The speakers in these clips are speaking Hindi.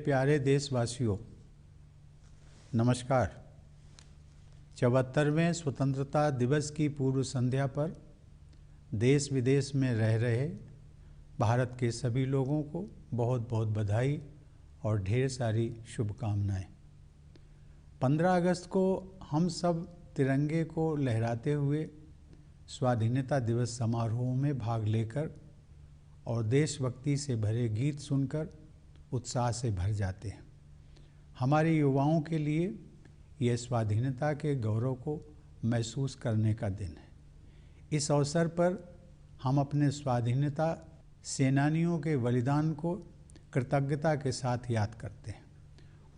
प्यारे देशवासियों, नमस्कार। 74वें स्वतंत्रता दिवस की पूर्व संध्या पर देश विदेश में रह रहे भारत के सभी लोगों को बहुत बहुत बधाई और ढेर सारी शुभकामनाएं। 15 अगस्त को हम सब तिरंगे को लहराते हुए स्वाधीनता दिवस समारोह में भाग लेकर और देशभक्ति से भरे गीत सुनकर उत्साह से भर जाते हैं। हमारे युवाओं के लिए यह स्वाधीनता के गौरव को महसूस करने का दिन है। इस अवसर पर हम अपने स्वाधीनता सेनानियों के बलिदान को कृतज्ञता के साथ याद करते हैं।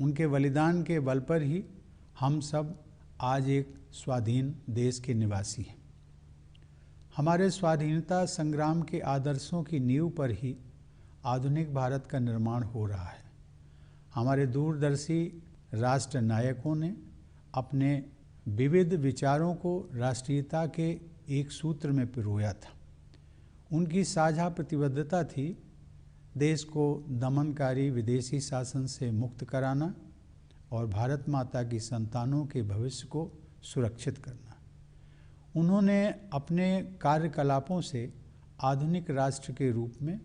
उनके बलिदान के बल पर ही हम सब आज एक स्वाधीन देश के निवासी हैं। हमारे स्वाधीनता संग्राम के आदर्शों की नींव पर ही आधुनिक भारत का निर्माण हो रहा है। हमारे दूरदर्शी राष्ट्र नायकों ने अपने विविध विचारों को राष्ट्रीयता के एक सूत्र में पिरोया था। उनकी साझा प्रतिबद्धता थी देश को दमनकारी विदेशी शासन से मुक्त कराना और भारत माता की संतानों के भविष्य को सुरक्षित करना। उन्होंने अपने कार्यकलापों से आधुनिक राष्ट्र के रूप में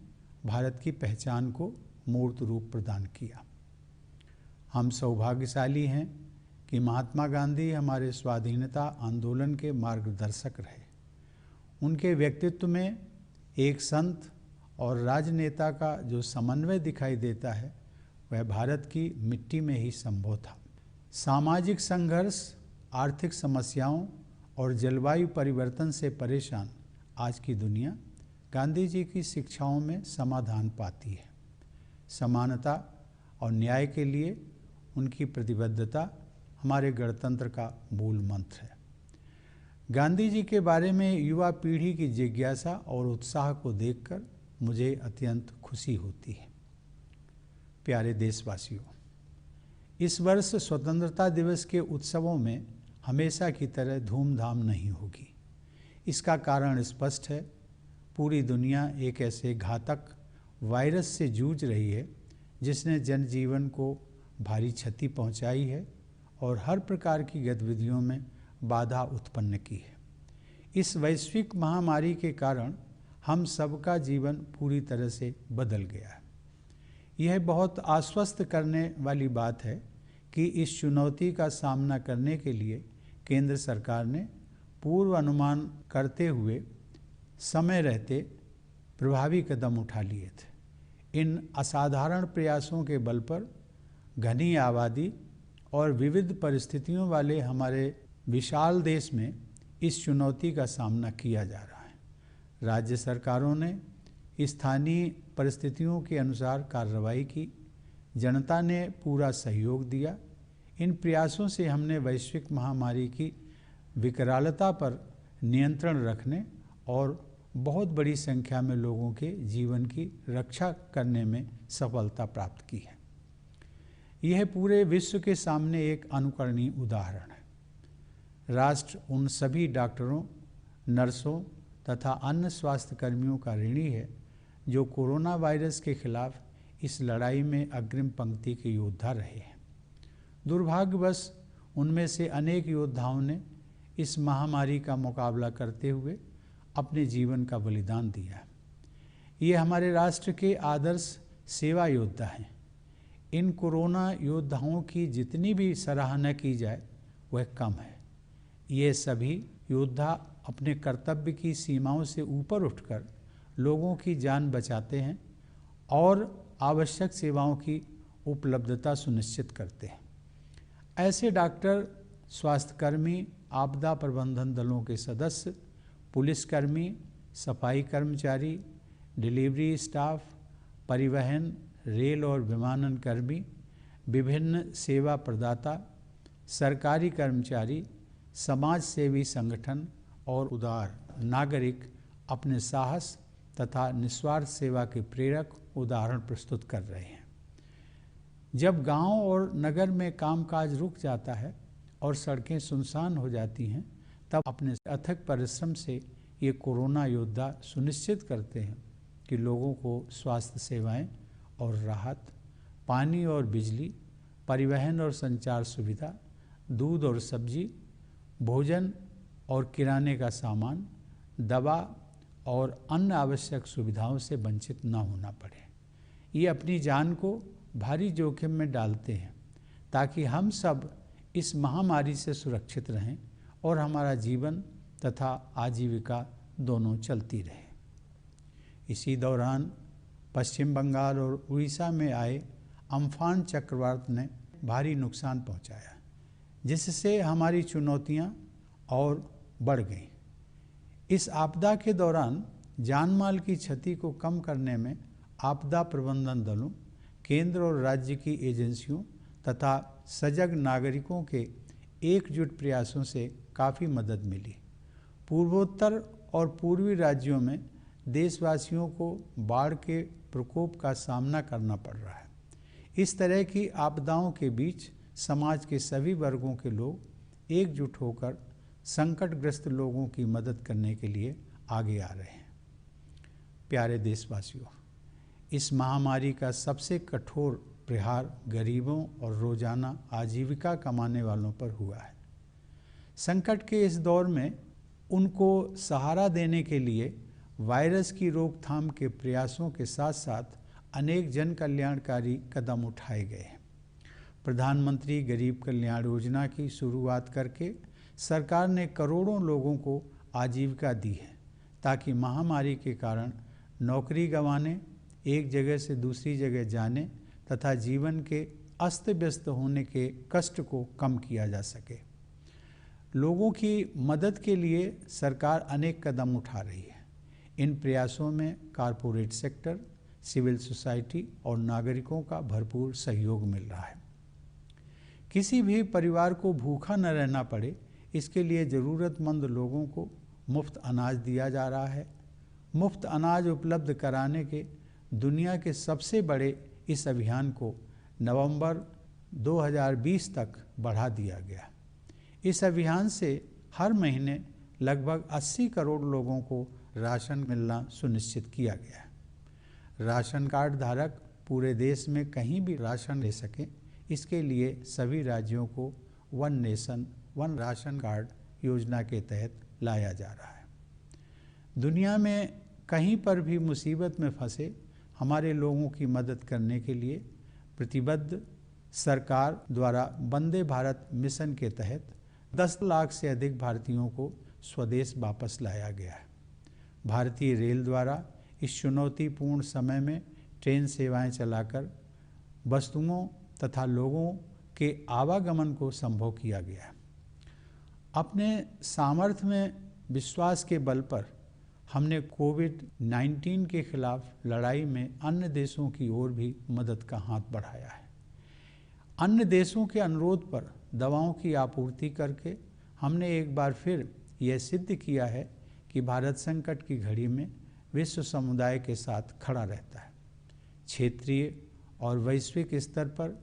भारत की पहचान को मूर्त रूप प्रदान किया। हम सौभाग्यशाली हैं कि महात्मा गांधी हमारे स्वाधीनता आंदोलन के मार्गदर्शक रहे। उनके व्यक्तित्व में एक संत और राजनेता का जो समन्वय दिखाई देता है वह भारत की मिट्टी में ही संभव था। सामाजिक संघर्ष, आर्थिक समस्याओं और जलवायु परिवर्तन से परेशान आज की दुनिया गांधी जी की शिक्षाओं में समाधान पाती है। समानता और न्याय के लिए उनकी प्रतिबद्धता हमारे गणतंत्र का मूल मंत्र है। गांधी जी के बारे में युवा पीढ़ी की जिज्ञासा और उत्साह को देखकर मुझे अत्यंत खुशी होती है। प्यारे देशवासियों, इस वर्ष स्वतंत्रता दिवस के उत्सवों में हमेशा की तरह धूमधाम नहीं होगी। इसका कारण स्पष्ट है। पूरी दुनिया एक ऐसे घातक वायरस से जूझ रही है जिसने जनजीवन को भारी क्षति पहुंचाई है और हर प्रकार की गतिविधियों में बाधा उत्पन्न की है। इस वैश्विक महामारी के कारण हम सबका जीवन पूरी तरह से बदल गया है। यह बहुत आश्वस्त करने वाली बात है कि इस चुनौती का सामना करने के लिए केंद्र सरकार ने पूर्व अनुमान करते हुए समय रहते प्रभावी कदम उठा लिए थे। इन असाधारण प्रयासों के बल पर घनी आबादी और विविध परिस्थितियों वाले हमारे विशाल देश में इस चुनौती का सामना किया जा रहा है। राज्य सरकारों ने स्थानीय परिस्थितियों के अनुसार कार्रवाई की। जनता ने पूरा सहयोग दिया। इन प्रयासों से हमने वैश्विक महामारी की विकरालता पर नियंत्रण रखने और बहुत बड़ी संख्या में लोगों के जीवन की रक्षा करने में सफलता प्राप्त की है। यह पूरे विश्व के सामने एक अनुकरणीय उदाहरण है। राष्ट्र उन सभी डॉक्टरों, नर्सों तथा अन्य स्वास्थ्य कर्मियों का ऋणी है जो कोरोना वायरस के खिलाफ इस लड़ाई में अग्रिम पंक्ति के योद्धा रहे हैं। दुर्भाग्यवश उनमें से अनेक योद्धाओं ने इस महामारी का मुकाबला करते हुए अपने जीवन का बलिदान दिया। ये हमारे राष्ट्र के आदर्श सेवा योद्धा हैं। इन कोरोना योद्धाओं की जितनी भी सराहना की जाए वह कम है। ये सभी योद्धा अपने कर्तव्य की सीमाओं से ऊपर उठकर लोगों की जान बचाते हैं और आवश्यक सेवाओं की उपलब्धता सुनिश्चित करते हैं। ऐसे डॉक्टर, स्वास्थ्यकर्मी, आपदा प्रबंधन दलों के सदस्य, पुलिसकर्मी, सफाई कर्मचारी, डिलीवरी स्टाफ, परिवहन, रेल और विमानन कर्मी, विभिन्न सेवा प्रदाता, सरकारी कर्मचारी, समाज सेवी संगठन और उदार नागरिक अपने साहस तथा निस्वार्थ सेवा के प्रेरक उदाहरण प्रस्तुत कर रहे हैं। जब गांव और नगर में कामकाज रुक जाता है और सड़कें सुनसान हो जाती हैं, तब अपने अथक परिश्रम से ये कोरोना योद्धा सुनिश्चित करते हैं कि लोगों को स्वास्थ्य सेवाएं और राहत पानी और बिजली, परिवहन और संचार सुविधा, दूध और सब्जी, भोजन और किराने का सामान, दवा और अन्य आवश्यक सुविधाओं से वंचित न होना पड़े। ये अपनी जान को भारी जोखिम में डालते हैं ताकि हम सब इस महामारी से सुरक्षित रहें और हमारा जीवन तथा आजीविका दोनों चलती रहे। इसी दौरान पश्चिम बंगाल और उड़ीसा में आए अम्फान चक्रवात ने भारी नुकसान पहुंचाया, जिससे हमारी चुनौतियां और बढ़ गईं। इस आपदा के दौरान जानमाल की क्षति को कम करने में आपदा प्रबंधन दलों, केंद्र और राज्य की एजेंसियों तथा सजग नागरिकों के एकजुट प्रयासों से काफ़ी मदद मिली। पूर्वोत्तर और पूर्वी राज्यों में देशवासियों को बाढ़ के प्रकोप का सामना करना पड़ रहा है। इस तरह की आपदाओं के बीच समाज के सभी वर्गों के लोग एकजुट होकर संकटग्रस्त लोगों की मदद करने के लिए आगे आ रहे हैं। प्यारे देशवासियों, इस महामारी का सबसे कठोर प्रहार गरीबों और रोजाना आजीविका कमाने वालों पर हुआ है। संकट के इस दौर में उनको सहारा देने के लिए वायरस की रोकथाम के प्रयासों के साथ साथ अनेक जन कल्याणकारी कदम उठाए गए हैं। प्रधानमंत्री गरीब कल्याण योजना की शुरुआत करके सरकार ने करोड़ों लोगों को आजीविका दी है, ताकि महामारी के कारण नौकरी गंवाने, एक जगह से दूसरी जगह जाने तथा जीवन के अस्त व्यस्त होने के कष्ट को कम किया जा सके। लोगों की मदद के लिए सरकार अनेक कदम उठा रही है। इन प्रयासों में कॉरपोरेट सेक्टर, सिविल सोसाइटी और नागरिकों का भरपूर सहयोग मिल रहा है। किसी भी परिवार को भूखा न रहना पड़े, इसके लिए ज़रूरतमंद लोगों को मुफ्त अनाज दिया जा रहा है। मुफ्त अनाज उपलब्ध कराने के दुनिया के सबसे बड़े इस अभियान को नवंबर 2020 तक बढ़ा दिया गया। इस अभियान से हर महीने लगभग 80 करोड़ लोगों को राशन मिलना सुनिश्चित किया गया है। राशन कार्ड धारक पूरे देश में कहीं भी राशन ले सकें, इसके लिए सभी राज्यों को one nation one ration card योजना के तहत लाया जा रहा है। दुनिया में कहीं पर भी मुसीबत में फंसे हमारे लोगों की मदद करने के लिए प्रतिबद्ध सरकार द्वारा वंदे भारत मिशन के तहत 10 लाख से अधिक भारतीयों को स्वदेश वापस लाया गया है। भारतीय रेल द्वारा इस चुनौतीपूर्ण समय में ट्रेन सेवाएं चलाकर वस्तुओं तथा लोगों के आवागमन को संभव किया गया है। अपने सामर्थ्य में विश्वास के बल पर हमने कोविड-19 के खिलाफ लड़ाई में अन्य देशों की ओर भी मदद का हाथ बढ़ाया है। अन्य देशों के अनुरोध पर दवाओं की आपूर्ति करके हमने एक बार फिर यह सिद्ध किया है कि भारत संकट की घड़ी में विश्व समुदाय के साथ खड़ा रहता है। क्षेत्रीय और वैश्विक स्तर पर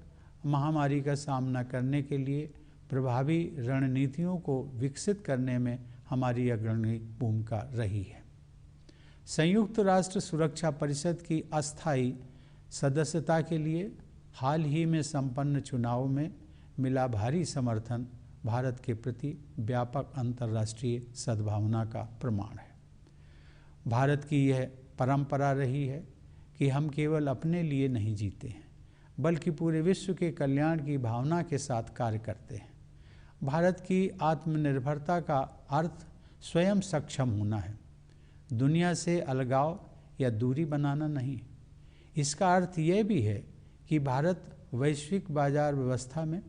महामारी का सामना करने के लिए प्रभावी रणनीतियों को विकसित करने में हमारी अग्रणी भूमिका रही है। संयुक्त राष्ट्र सुरक्षा परिषद की अस्थायी सदस्यता के लिए हाल ही में संपन्न चुनाव में मिला भारी समर्थन भारत के प्रति व्यापक अंतर्राष्ट्रीय सद्भावना का प्रमाण है। भारत की यह परंपरा रही है कि हम केवल अपने लिए नहीं जीते हैं, बल्कि पूरे विश्व के कल्याण की भावना के साथ कार्य करते हैं। भारत की आत्मनिर्भरता का अर्थ स्वयं सक्षम होना है, दुनिया से अलगाव या दूरी बनाना नहीं। इसका अर्थ यह भी है कि भारत वैश्विक बाजार व्यवस्था में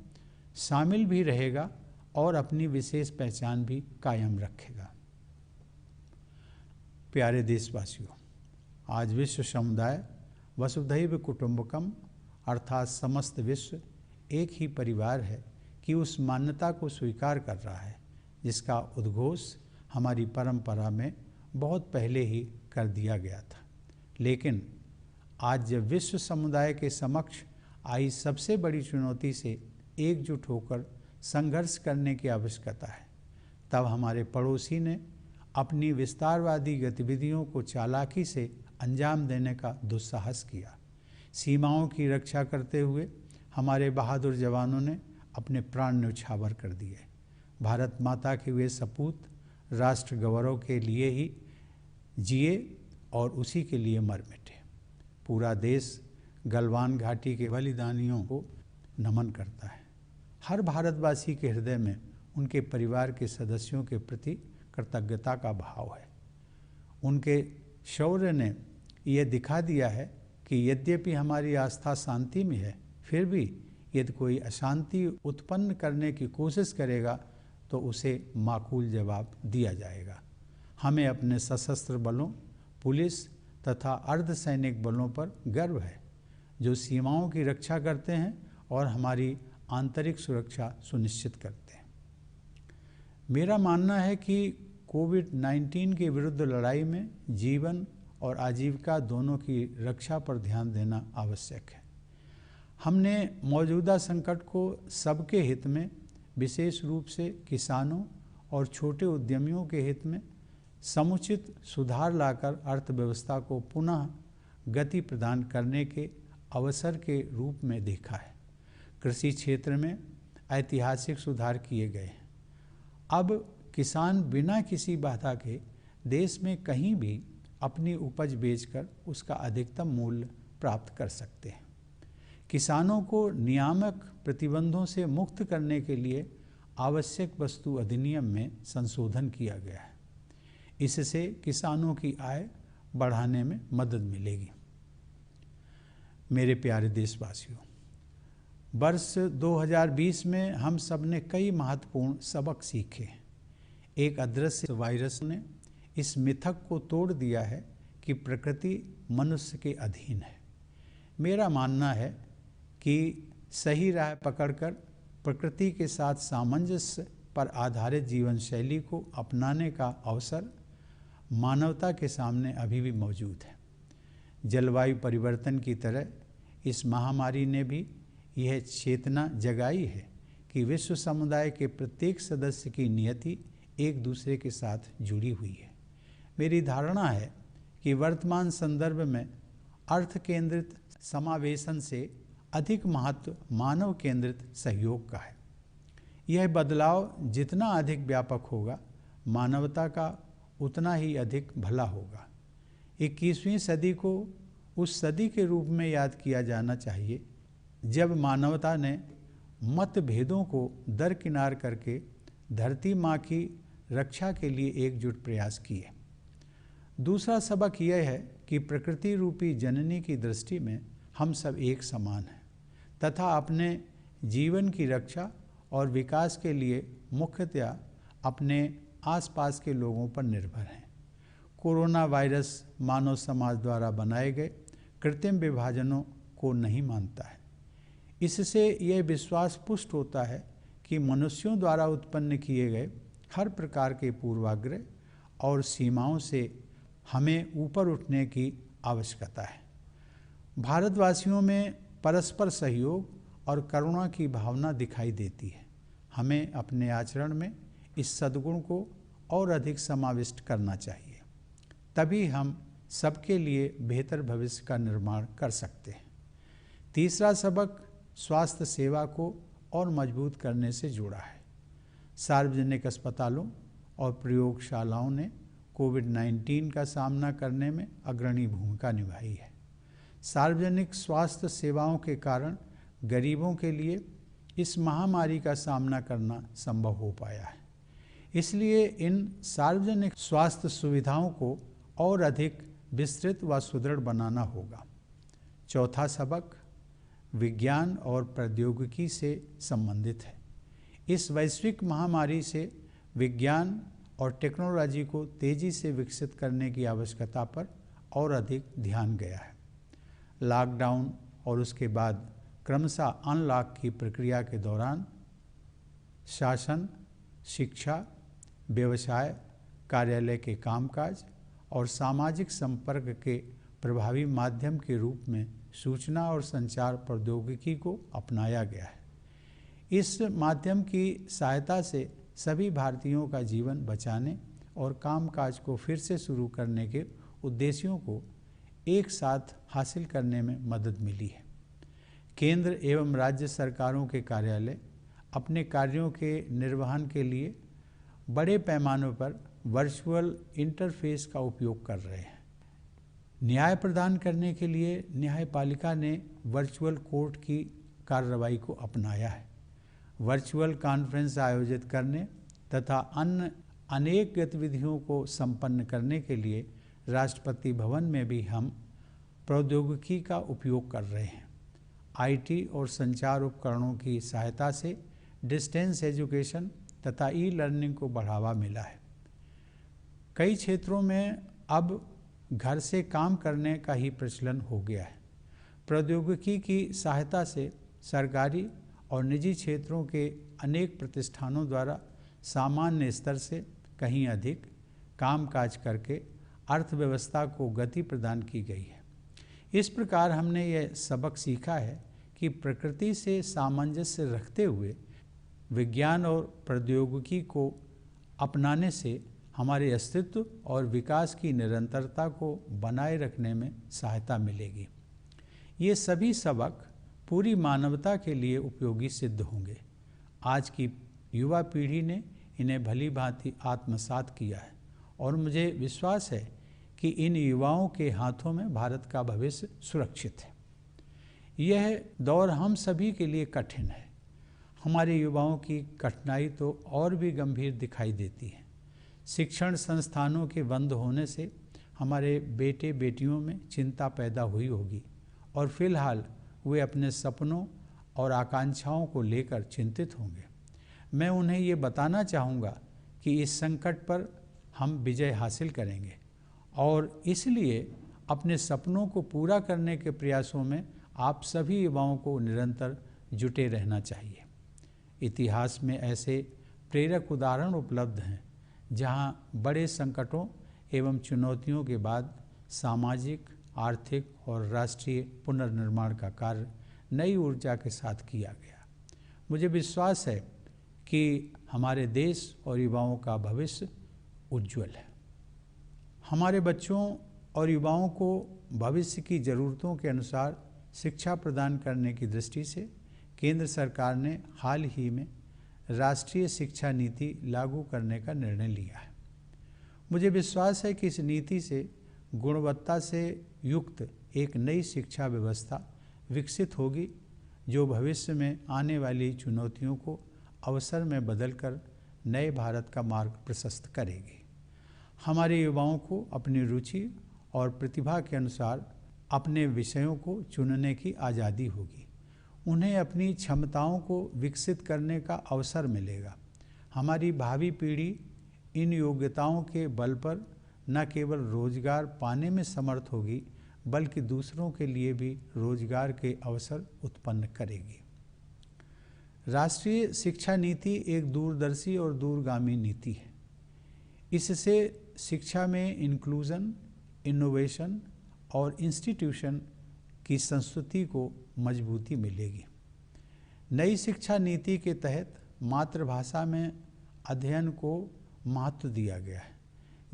शामिल भी रहेगा और अपनी विशेष पहचान भी कायम रखेगा। प्यारे देशवासियों, आज विश्व समुदाय वसुधैव कुटुंबकम अर्थात समस्त विश्व एक ही परिवार है कि उस मान्यता को स्वीकार कर रहा है जिसका उद्घोष हमारी परंपरा में बहुत पहले ही कर दिया गया था। लेकिन आज जब विश्व समुदाय के समक्ष आई सबसे बड़ी चुनौती से एकजुट होकर संघर्ष करने की आवश्यकता है, तब हमारे पड़ोसी ने अपनी विस्तारवादी गतिविधियों को चालाकी से अंजाम देने का दुस्साहस किया। सीमाओं की रक्षा करते हुए हमारे बहादुर जवानों ने अपने प्राण न्यौछावर कर दिए। भारत माता के वे सपूत राष्ट्र गौरव के लिए ही जिए और उसी के लिए मर मिटे। पूरा देश गलवान घाटी के बलिदानियों को नमन करता है। हर भारतवासी के हृदय में उनके परिवार के सदस्यों के प्रति कृतज्ञता का भाव है। उनके शौर्य ने यह दिखा दिया है कि यद्यपि हमारी आस्था शांति में है, फिर भी यदि कोई अशांति उत्पन्न करने की कोशिश करेगा तो उसे माकूल जवाब दिया जाएगा। हमें अपने सशस्त्र बलों, पुलिस तथा अर्धसैनिक बलों पर गर्व है, जो सीमाओं की रक्षा करते हैं और हमारी आंतरिक सुरक्षा सुनिश्चित करते हैं। मेरा मानना है कि कोविड-19 के विरुद्ध लड़ाई में जीवन और आजीविका दोनों की रक्षा पर ध्यान देना आवश्यक है। हमने मौजूदा संकट को सबके हित में, विशेष रूप से किसानों और छोटे उद्यमियों के हित में समुचित सुधार लाकर अर्थव्यवस्था को पुनः गति प्रदान करने के अवसर के रूप में देखा है। कृषि क्षेत्र में ऐतिहासिक सुधार किए गए हैं। अब किसान बिना किसी बाधा के देश में कहीं भी अपनी उपज बेचकर उसका अधिकतम मूल्य प्राप्त कर सकते हैं। किसानों को नियामक प्रतिबंधों से मुक्त करने के लिए आवश्यक वस्तु अधिनियम में संशोधन किया गया है। इससे किसानों की आय बढ़ाने में मदद मिलेगी। मेरे प्यारे देशवासियों, वर्ष 2020 में हम सब ने कई महत्वपूर्ण सबक सीखे। एक अदृश्य वायरस ने इस मिथक को तोड़ दिया है कि प्रकृति मनुष्य के अधीन है। मेरा मानना है कि सही राह पकड़कर प्रकृति के साथ सामंजस्य पर आधारित जीवन शैली को अपनाने का अवसर मानवता के सामने अभी भी मौजूद है। जलवायु परिवर्तन की तरह इस महामारी ने भी यह चेतना जगाई है कि विश्व समुदाय के प्रत्येक सदस्य की नियति एक दूसरे के साथ जुड़ी हुई है। मेरी धारणा है कि वर्तमान संदर्भ में अर्थ केंद्रित समावेशन से अधिक महत्व मानव केंद्रित सहयोग का है। यह बदलाव जितना अधिक व्यापक होगा, मानवता का उतना ही अधिक भला होगा। 21वीं सदी को उस सदी के रूप में याद किया जाना चाहिए जब मानवता ने मतभेदों को दरकिनार करके धरती माँ की रक्षा के लिए एकजुट प्रयास किए। दूसरा सबक यह है कि प्रकृति रूपी जननी की दृष्टि में हम सब एक समान हैं तथा अपने जीवन की रक्षा और विकास के लिए मुख्यतया अपने आसपास के लोगों पर निर्भर हैं। कोरोना वायरस मानव समाज द्वारा बनाए गए कृत्रिम विभाजनों को नहीं मानता है। इससे यह विश्वास पुष्ट होता है कि मनुष्यों द्वारा उत्पन्न किए गए हर प्रकार के पूर्वाग्रह और सीमाओं से हमें ऊपर उठने की आवश्यकता है। भारतवासियों में परस्पर सहयोग और करुणा की भावना दिखाई देती है। हमें अपने आचरण में इस सद्गुण को और अधिक समाविष्ट करना चाहिए, तभी हम सबके लिए बेहतर भविष्य का निर्माण कर सकते हैं। तीसरा सबक स्वास्थ्य सेवा को और मजबूत करने से जुड़ा है। सार्वजनिक अस्पतालों और प्रयोगशालाओं ने कोविड-19 का सामना करने में अग्रणी भूमिका निभाई है। सार्वजनिक स्वास्थ्य सेवाओं के कारण गरीबों के लिए इस महामारी का सामना करना संभव हो पाया है। इसलिए इन सार्वजनिक स्वास्थ्य सुविधाओं को और अधिक विस्तृत व सुदृढ़ बनाना होगा। चौथा सबक विज्ञान और प्रौद्योगिकी से संबंधित है। इस वैश्विक महामारी से विज्ञान और टेक्नोलॉजी को तेज़ी से विकसित करने की आवश्यकता पर और अधिक ध्यान गया है। लॉकडाउन और उसके बाद क्रमशः अनलॉक की प्रक्रिया के दौरान शासन, शिक्षा, व्यवसाय, कार्यालय के कामकाज और सामाजिक संपर्क के प्रभावी माध्यम के रूप में सूचना और संचार प्रौद्योगिकी को अपनाया गया है। इस माध्यम की सहायता से सभी भारतीयों का जीवन बचाने और कामकाज को फिर से शुरू करने के उद्देश्यों को एक साथ हासिल करने में मदद मिली है। केंद्र एवं राज्य सरकारों के कार्यालय अपने कार्यों के निर्वहन के लिए बड़े पैमाने पर वर्चुअल इंटरफेस का उपयोग कर रहे हैं। न्याय प्रदान करने के लिए न्यायपालिका ने वर्चुअल कोर्ट की कार्रवाई को अपनाया है। वर्चुअल कॉन्फ्रेंस आयोजित करने तथा अन्य अनेक गतिविधियों को संपन्न करने के लिए राष्ट्रपति भवन में भी हम प्रौद्योगिकी का उपयोग कर रहे हैं। आईटी और संचार उपकरणों की सहायता से डिस्टेंस एजुकेशन तथा ई लर्निंग को बढ़ावा मिला है। कई क्षेत्रों में अब घर से काम करने का ही प्रचलन हो गया है। प्रौद्योगिकी की सहायता से सरकारी और निजी क्षेत्रों के अनेक प्रतिष्ठानों द्वारा सामान्य स्तर से कहीं अधिक कामकाज करके अर्थव्यवस्था को गति प्रदान की गई है। इस प्रकार हमने यह सबक सीखा है कि प्रकृति से सामंजस्य रखते हुए विज्ञान और प्रौद्योगिकी को अपनाने से हमारे अस्तित्व और विकास की निरंतरता को बनाए रखने में सहायता मिलेगी। ये सभी सबक पूरी मानवता के लिए उपयोगी सिद्ध होंगे। आज की युवा पीढ़ी ने इन्हें भली भांति आत्मसात किया है और मुझे विश्वास है कि इन युवाओं के हाथों में भारत का भविष्य सुरक्षित है। यह दौर हम सभी के लिए कठिन है। हमारे युवाओं की कठिनाई तो और भी गंभीर दिखाई देती है। शिक्षण संस्थानों के बंद होने से हमारे बेटे बेटियों में चिंता पैदा हुई होगी और फिलहाल वे अपने सपनों और आकांक्षाओं को लेकर चिंतित होंगे। मैं उन्हें ये बताना चाहूँगा कि इस संकट पर हम विजय हासिल करेंगे और इसलिए अपने सपनों को पूरा करने के प्रयासों में आप सभी युवाओं को निरंतर जुटे रहना चाहिए। इतिहास में ऐसे प्रेरक उदाहरण उपलब्ध हैं जहां बड़े संकटों एवं चुनौतियों के बाद सामाजिक, आर्थिक और राष्ट्रीय पुनर्निर्माण का कार्य नई ऊर्जा के साथ किया गया। मुझे विश्वास है कि हमारे देश और युवाओं का भविष्य उज्जवल है। हमारे बच्चों और युवाओं को भविष्य की ज़रूरतों के अनुसार शिक्षा प्रदान करने की दृष्टि से केंद्र सरकार ने हाल ही में राष्ट्रीय शिक्षा नीति लागू करने का निर्णय लिया है। मुझे विश्वास है कि इस नीति से गुणवत्ता से युक्त एक नई शिक्षा व्यवस्था विकसित होगी जो भविष्य में आने वाली चुनौतियों को अवसर में बदलकर नए भारत का मार्ग प्रशस्त करेगी। हमारे युवाओं को अपनी रुचि और प्रतिभा के अनुसार अपने विषयों को चुनने की आज़ादी होगी। उन्हें अपनी क्षमताओं को विकसित करने का अवसर मिलेगा। हमारी भावी पीढ़ी इन योग्यताओं के बल पर न केवल रोजगार पाने में समर्थ होगी बल्कि दूसरों के लिए भी रोजगार के अवसर उत्पन्न करेगी। राष्ट्रीय शिक्षा नीति एक दूरदर्शी और दूरगामी नीति है। इससे शिक्षा में इंक्लूजन, इनोवेशन और इंस्टीट्यूशन की संस्कृति को मजबूती मिलेगी। नई शिक्षा नीति के तहत मातृभाषा में अध्ययन को महत्व दिया गया है,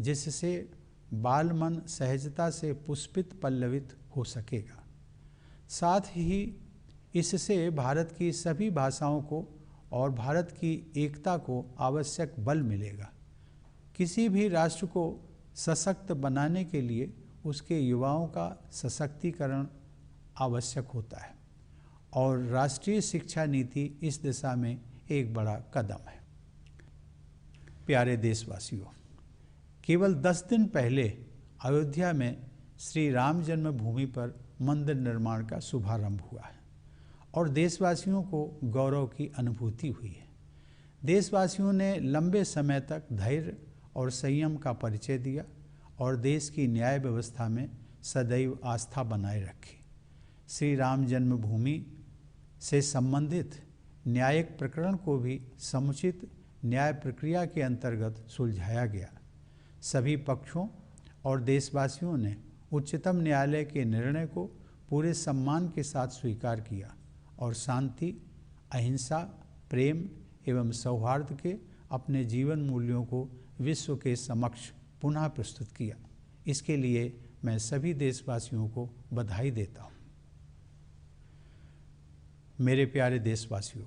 जिससे बाल मन सहजता से पुष्पित पल्लवित हो सकेगा। साथ ही इससे भारत की सभी भाषाओं को और भारत की एकता को आवश्यक बल मिलेगा। किसी भी राष्ट्र को सशक्त बनाने के लिए उसके युवाओं का सशक्तिकरण आवश्यक होता है और राष्ट्रीय शिक्षा नीति इस दिशा में एक बड़ा कदम है। प्यारे देशवासियों, केवल 10 दिन पहले अयोध्या में श्री राम जन्मभूमि पर मंदिर निर्माण का शुभारंभ हुआ है और देशवासियों को गौरव की अनुभूति हुई है। देशवासियों ने लंबे समय तक धैर्य और संयम का परिचय दिया और देश की न्याय व्यवस्था में सदैव आस्था बनाए रखी। श्री राम जन्मभूमि से संबंधित न्यायिक प्रकरण को भी समुचित न्याय प्रक्रिया के अंतर्गत सुलझाया गया। सभी पक्षों और देशवासियों ने उच्चतम न्यायालय के निर्णय को पूरे सम्मान के साथ स्वीकार किया और शांति, अहिंसा, प्रेम एवं सौहार्द के अपने जीवन मूल्यों को विश्व के समक्ष पुनः प्रस्तुत किया। इसके लिए मैं सभी देशवासियों को बधाई देता हूँ। मेरे प्यारे देशवासियों,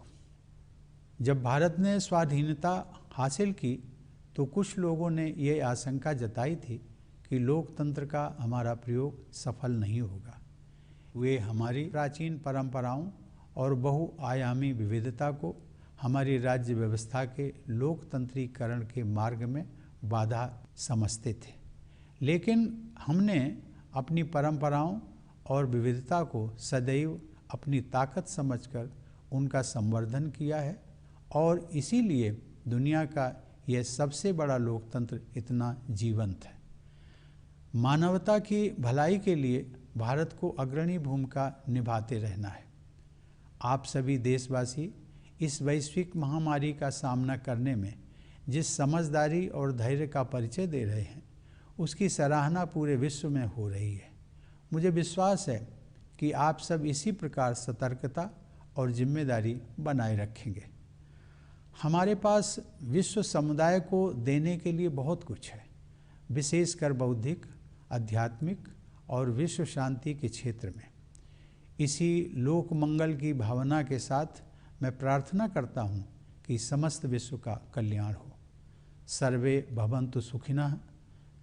जब भारत ने स्वाधीनता हासिल की तो कुछ लोगों ने ये आशंका जताई थी कि लोकतंत्र का हमारा प्रयोग सफल नहीं होगा। वे हमारी प्राचीन परंपराओं और बहुआयामी विविधता को हमारी राज्य व्यवस्था के लोकतंत्रीकरण के मार्ग में बाधा समझते थे। लेकिन हमने अपनी परंपराओं और विविधता को सदैव अपनी ताकत समझकर उनका संवर्धन किया है और इसीलिए दुनिया का यह सबसे बड़ा लोकतंत्र इतना जीवंत है। मानवता की भलाई के लिए भारत को अग्रणी भूमिका निभाते रहना है। आप सभी देशवासी इस वैश्विक महामारी का सामना करने में जिस समझदारी और धैर्य का परिचय दे रहे हैं, उसकी सराहना पूरे विश्व में हो रही है। मुझे विश्वास है कि आप सब इसी प्रकार सतर्कता और जिम्मेदारी बनाए रखेंगे। हमारे पास विश्व समुदाय को देने के लिए बहुत कुछ है, विशेषकर बौद्धिक, आध्यात्मिक और विश्व शांति के क्षेत्र में। इसी लोक मंगल की भावना के साथ मैं प्रार्थना करता हूँ कि समस्त विश्व का कल्याण हो। सर्वे भवन्तु सुखिनः,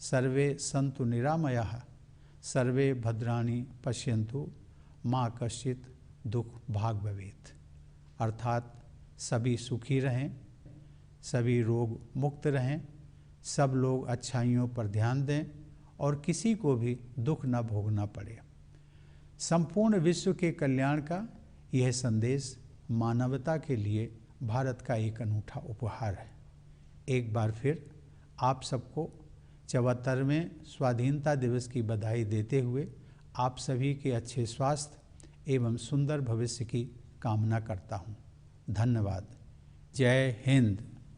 सर्वे सन्तु निरामयाः, सर्वे भद्राणि पश्यन्तु मा कश्चित् दुख भाग भवेत्। अर्थात सभी सुखी रहें, सभी रोग मुक्त रहें, सब लोग अच्छाइयों पर ध्यान दें और किसी को भी दुख न भोगना पड़े। संपूर्ण विश्व के कल्याण का यह संदेश मानवता के लिए भारत का एक अनूठा उपहार है। एक बार फिर आप सबको 74वें स्वाधीनता दिवस की बधाई देते हुए आप सभी के अच्छे स्वास्थ्य एवं सुंदर भविष्य की कामना करता हूँ। धन्यवाद। जय हिंद।